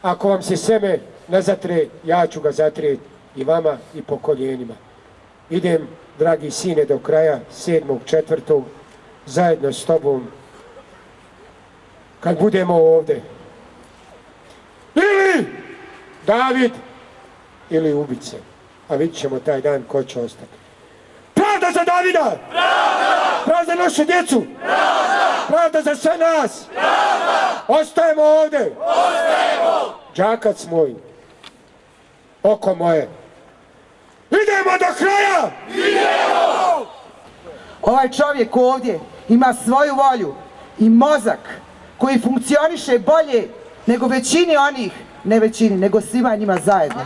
ako vam se seme ne zatre, ja ću ga zatrijeti i vama i po koljenima. Idem, dragi sine, do kraja 7.4. zajedno s tobom, kad budemo ovdje. Ili David, ili ubice. A vidit ćemo taj dan ko će ostati. Pravda za Davida! Pravda! Pravda za našu djecu! Pravda! Pravda za sve nas! Pravda! Ostajemo ovdje! Ostajemo! Đakac moj, oko moje, idemo do kraja! Idemo! Ovaj čovjek ovdje ima svoju volju i mozak koji funkcioniše bolje nego većini onih, ne većini, nego svima njima zajedno.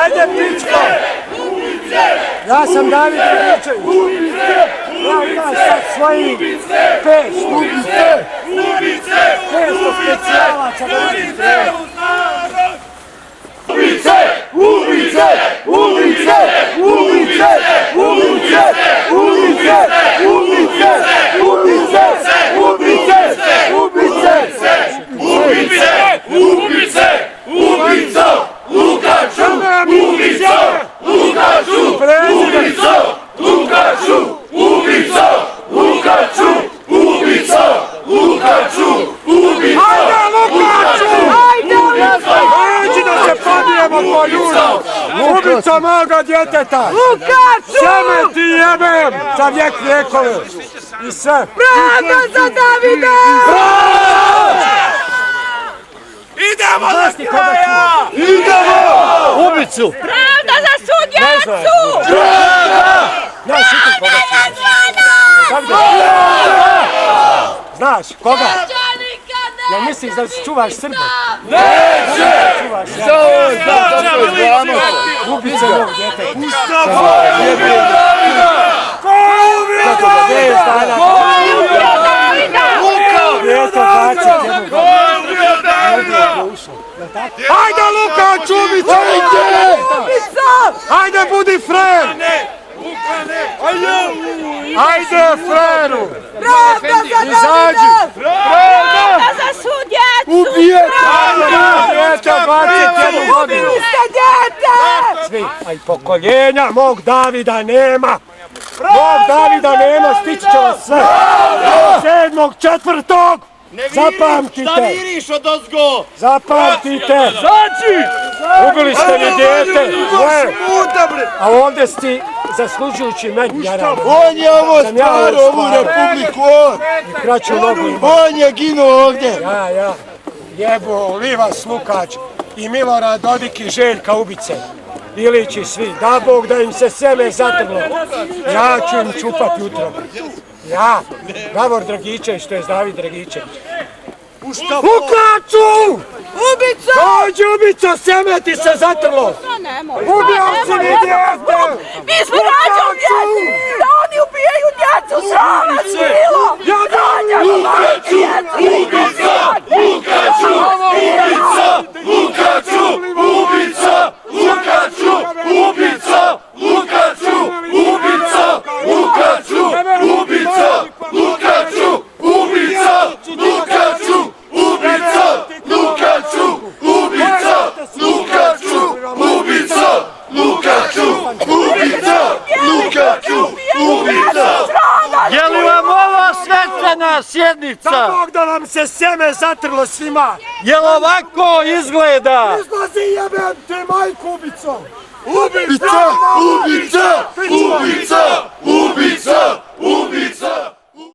Ajde, pičko! Ja sam David Dragičević. Ja imam sad svojih 5 ubice! 500 specijalaca da vidim treba. Ubice! Ubice! Ubice! Ubice! Ubice! Ubice! Ubice! Ubice! Ubice! Ubice! Ubice! Ubica! Lukaču! Ubica! Lukaču! Ubica! Lukaču! Ubica! Lukaču! Ubica! Lukaču! Ubica! Hajde Lukaču! Hajde Lukaču! Hajde da se pobijemo po ljudu! Ubica moga djeteta! Lukaču! Seme ti jebem! Za vijek vijekove! I sve! Pravda za Davida! Idemo do kraja! Idemo! Ubicu! Pravda za sudjacu! Pravda! Pravda je zvona! Znaš, koga? Ja misliš da čuvaš Srbe? Neće! Ubice mog djeteta! Ustavo! Ko ubio Davida? Ko ubio Davida? Ko ubio Davida? Hajde Lukač, ubica! Hajde budi frer! Hajde freru! Pravda za Davida! Pravda za sudjacu! Ubijete! Ubijete 21 godinu! Ubili ste djete! Svi, a i pokoljenja mog Davida nema! Mog Davida nema, stići će vas sve! 7.4. Zapamtite! Šta miriš od ozgo? Zapamtite! Ubili ste mi djete! A ovdje ste zaslužujući meni, Jaran. On je ovo stvar, ovu republiku on! I kraću nogu ima. On je ginuo ovdje! Ja. Jebo, Livas Lukač i Milorad Dodik i Željka ubice. Ilić i svi. Da Bog da im se seme zatrlo. Ja ću im čupat jutro. Ja, Davor Dragičević, to je David Dragičević. Lukaču! Ubica! Dođi ubica, seme ti se zatrlo! Ubio si mi djete! Mi smo rađali djeci! Da oni ubijaju djecu! Srama si bilo! Ja da! ova sjednica? Da Bog da vam se sjeme zatrlo svima. Jel ovako izgleda? Izlazi jebem te majku ubico. Ubica! Ubica! Ubica! Ubica! Ubica!